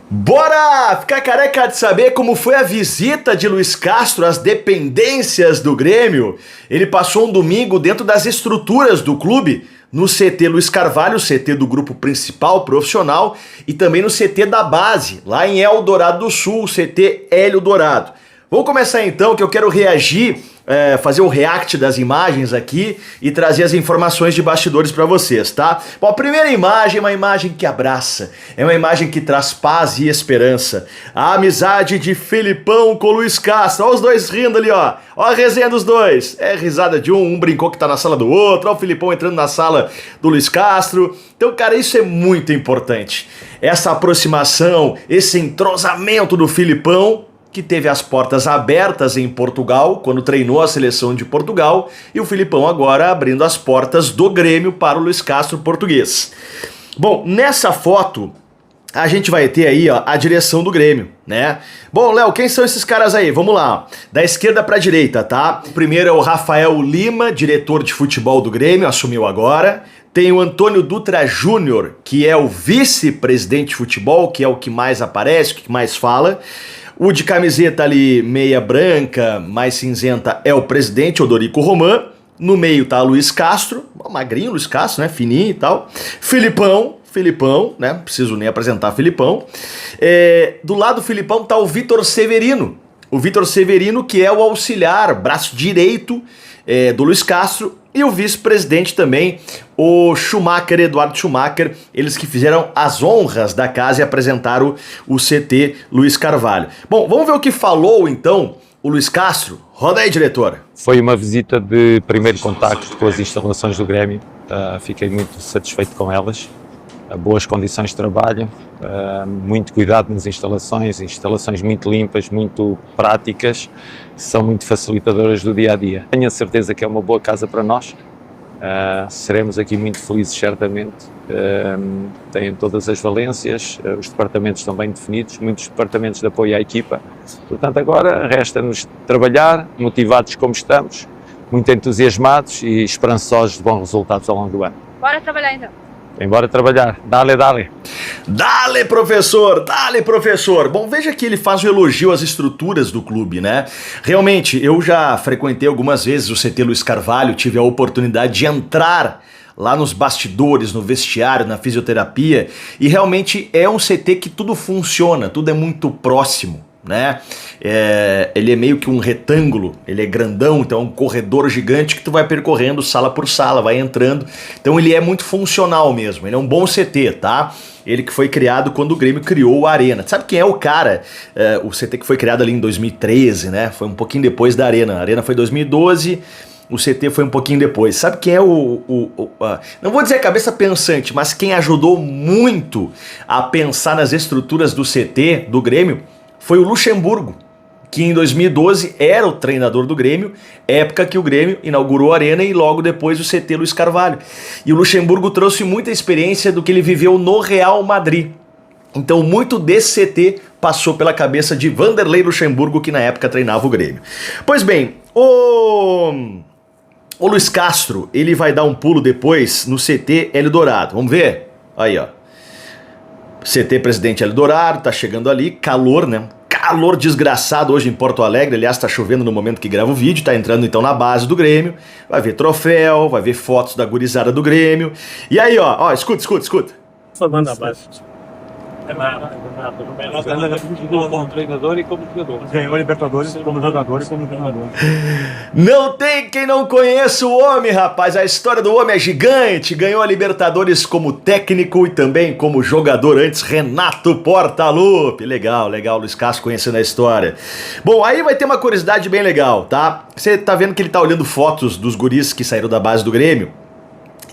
Bora ficar careca de saber como foi a visita de Luiz Castro às dependências do Grêmio. Ele passou um domingo dentro das estruturas do clube, no CT Luiz Carvalho, CT do grupo principal profissional, e também no CT da base, lá em Eldorado do Sul, CT Hélio Dourado. Vamos começar então, que eu quero reagir, fazer um react das imagens aqui e trazer as informações de bastidores para vocês, tá? Bom, a primeira imagem é uma imagem que abraça, é uma imagem que traz paz e esperança. A amizade de Filipão com Luiz Castro, olha os dois rindo ali, ó a resenha dos dois. É risada de um brincou que tá na sala do outro, ó o Filipão entrando na sala do Luiz Castro. Então, cara, isso é muito importante. Essa aproximação, esse entrosamento do Filipão, que teve as portas abertas em Portugal, quando treinou a seleção de Portugal, e o Filipão agora abrindo as portas do Grêmio para o Luiz Castro português. Bom, nessa foto, a gente vai ter aí, ó, a direção do Grêmio, né? Bom, Léo, quem são esses caras aí? Vamos lá, da esquerda para a direita, tá? O primeiro é o Rafael Lima, diretor de futebol do Grêmio, assumiu agora. Tem o Antônio Dutra Júnior, que é o vice-presidente de futebol, que é o que mais aparece, o que mais fala. O de camiseta ali, meia branca, mais cinzenta, é o presidente, Odorico Roman. No meio tá Luiz Castro, magrinho Luiz Castro, né, fininho e tal. Filipão, né, preciso nem apresentar Filipão. Do lado do Filipão tá o Vitor Severino. O Vitor Severino, que é o auxiliar, braço direito do Luiz Castro. E o vice-presidente também, o Schumacher, Eduardo Schumacher, eles que fizeram as honras da casa e apresentaram o CT Luiz Carvalho. Bom, vamos ver o que falou então o Luiz Castro. Roda aí, diretor. Foi uma visita de primeiro contacto com as instalações do Grêmio, fiquei muito satisfeito com elas, boas condições de trabalho, muito cuidado nas instalações muito limpas, muito práticas, são muito facilitadoras do dia-a-dia. Tenho a certeza que é uma boa casa para nós, seremos aqui muito felizes certamente, têm todas as valências, os departamentos estão bem definidos, muitos departamentos de apoio à equipa, portanto agora resta-nos trabalhar, motivados como estamos, muito entusiasmados e esperançosos de bons resultados ao longo do ano. Bora trabalhar então. Embora trabalhar. Dale, dale. Dale, professor! Dale, professor! Bom, veja que ele faz um elogio às estruturas do clube, né? Realmente, eu já frequentei algumas vezes o CT Luiz Carvalho, tive a oportunidade de entrar lá nos bastidores, no vestiário, na fisioterapia, e realmente é um CT que tudo funciona, tudo é muito próximo, né? Ele é meio que um retângulo, ele é grandão, então é um corredor gigante que tu vai percorrendo sala por sala, vai entrando, então ele é muito funcional mesmo, ele é um bom CT, tá? Ele que foi criado quando o Grêmio criou a Arena. Sabe quem é o cara? O CT que foi criado ali em 2013, né? Foi um pouquinho depois da Arena, a Arena foi 2012, o CT foi um pouquinho depois. Sabe quem é não vou dizer cabeça pensante, mas quem ajudou muito a pensar nas estruturas do CT, do Grêmio, foi o Luxemburgo, que em 2012 era o treinador do Grêmio, época que o Grêmio inaugurou a Arena e logo depois o CT Luiz Carvalho. E o Luxemburgo trouxe muita experiência do que ele viveu no Real Madrid. Então muito desse CT passou pela cabeça de Vanderlei Luxemburgo, que na época treinava o Grêmio. Pois bem, o Luiz Castro, ele vai dar um pulo depois no CT Hélio Dourado. Vamos ver? Aí, ó. CT Presidente Hélio Dourado, tá chegando ali, calor, né? Calor desgraçado hoje em Porto Alegre, aliás, tá chovendo no momento que gravo o vídeo, tá entrando então na base do Grêmio, vai ver troféu, vai ver fotos da gurizada do Grêmio. E aí, ó, escuta. Formando a base. Como treinador e como jogador. Ganhou Libertadores como jogador e como treinador. Não tem quem não conheça o homem, rapaz. A história do homem é gigante. Ganhou a Libertadores como técnico e também como jogador antes, Renato Portaluppi. Legal, Luiz Castro conhecendo a história. Bom, aí vai ter uma curiosidade bem legal, tá? Você tá vendo que ele tá olhando fotos dos guris que saíram da base do Grêmio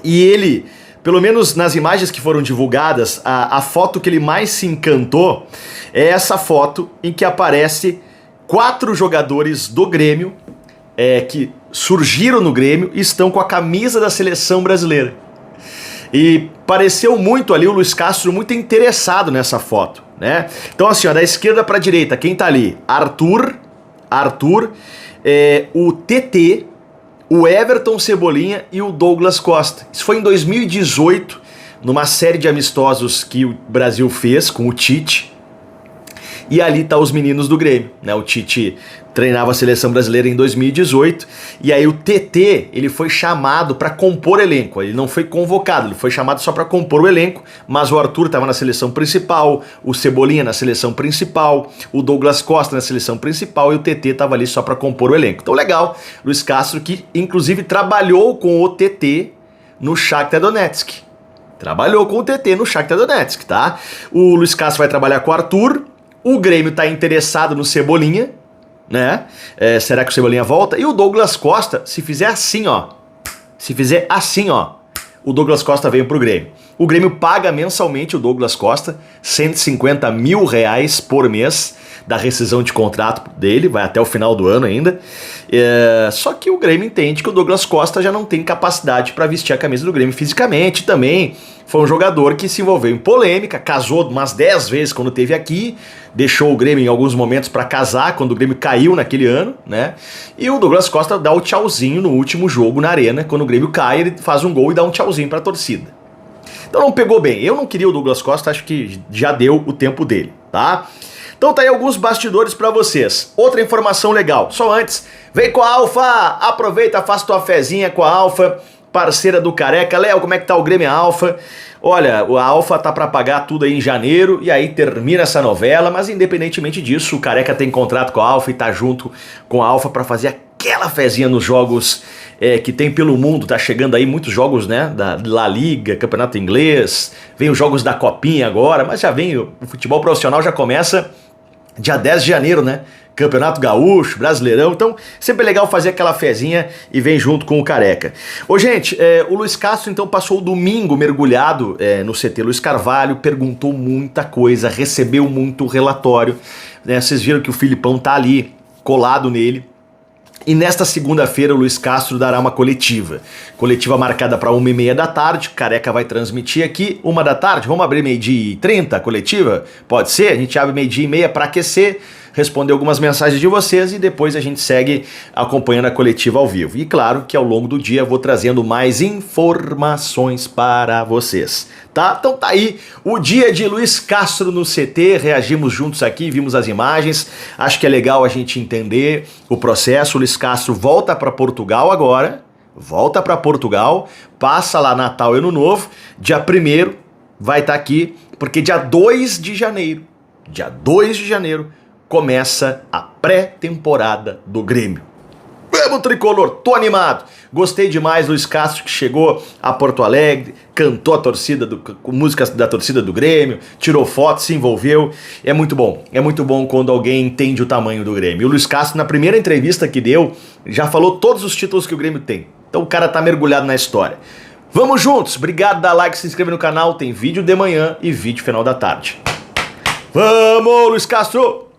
e ele, pelo menos nas imagens que foram divulgadas, a foto que ele mais se encantou é essa foto em que aparece 4 jogadores do Grêmio que surgiram no Grêmio e estão com a camisa da seleção brasileira. E pareceu muito ali o Luiz Castro muito interessado nessa foto, né? Então assim, ó, da esquerda para a direita, quem tá ali? Arthur, o TT, o Everton Cebolinha e o Douglas Costa. Isso foi em 2018, numa série de amistosos que o Brasil fez com o Tite, e ali tá os meninos do Grêmio, né? O Tite treinava a seleção brasileira em 2018 e aí o TT, ele foi chamado para compor elenco, ele não foi convocado, ele foi chamado só para compor o elenco, mas o Arthur estava na seleção principal, o Cebolinha na seleção principal, o Douglas Costa na seleção principal e o TT estava ali só para compor o elenco. Então legal, Luiz Castro que inclusive trabalhou com o TT no Shakhtar Donetsk. Trabalhou com o TT no Shakhtar Donetsk, tá? O Luiz Castro vai trabalhar com o Arthur, o Grêmio tá interessado no Cebolinha, né? Será que o Cebolinha volta? E o Douglas Costa, se fizer assim, ó, o Douglas Costa vem pro Grêmio. O Grêmio paga mensalmente o Douglas Costa, R$150 mil por mês da rescisão de contrato dele, vai até o final do ano ainda. Só que o Grêmio entende que o Douglas Costa já não tem capacidade para vestir a camisa do Grêmio fisicamente. Também foi um jogador que se envolveu em polêmica, casou umas 10 vezes quando esteve aqui, deixou o Grêmio em alguns momentos para casar quando o Grêmio caiu naquele ano, né? E o Douglas Costa dá o tchauzinho no último jogo na Arena, quando o Grêmio cai, ele faz um gol e dá um tchauzinho para a torcida. Então não pegou bem. Eu não queria o Douglas Costa, acho que já deu o tempo dele, tá? Então tá aí alguns bastidores pra vocês. Outra informação legal, só antes, vem com a Alfa, aproveita, faz tua fezinha com a Alfa, parceira do Careca. Léo, como é que tá o Grêmio Alfa? Olha, a Alfa tá pra pagar tudo aí em janeiro e aí termina essa novela, mas independentemente disso, o Careca tem contrato com a Alfa e tá junto com a Alfa pra fazer aquela fezinha nos jogos que tem pelo mundo. Tá chegando aí muitos jogos, né, da La Liga, Campeonato Inglês, vem os jogos da Copinha agora, mas já vem, o futebol profissional já começa dia 10 de janeiro, né? Campeonato Gaúcho, Brasileirão, então sempre é legal fazer aquela fezinha e vem junto com o Careca. Ô gente, o Luiz Castro então passou o domingo mergulhado no CT Luiz Carvalho, perguntou muita coisa, recebeu muito relatório, né? Vocês viram que o Filipão tá ali, colado nele. E nesta segunda-feira o Luiz Castro dará uma coletiva. Coletiva marcada para 1h30 da tarde, Careca vai transmitir aqui, 1 da tarde, vamos abrir 12h30 a coletiva? Pode ser? A gente abre 12h30 para aquecer, responder algumas mensagens de vocês e depois a gente segue acompanhando a coletiva ao vivo. E claro que ao longo do dia eu vou trazendo mais informações para vocês, tá? Então tá aí o dia de Luiz Castro no CT, reagimos juntos aqui, vimos as imagens, acho que é legal a gente entender o processo. O Luiz Castro volta para Portugal agora, passa lá Natal e Ano Novo, dia 1º vai estar aqui, porque dia 2 de janeiro, começa a pré-temporada do Grêmio. Vamos, tricolor, tô animado. Gostei demais, Luiz Castro, que chegou a Porto Alegre, cantou a torcida com músicas da torcida do Grêmio, tirou foto, se envolveu. É muito bom quando alguém entende o tamanho do Grêmio. E o Luiz Castro, na primeira entrevista que deu, já falou todos os títulos que o Grêmio tem. Então o cara tá mergulhado na história. Vamos juntos, obrigado, dá like, se inscreve no canal, tem vídeo de manhã e vídeo final da tarde. Vamos, Luiz Castro!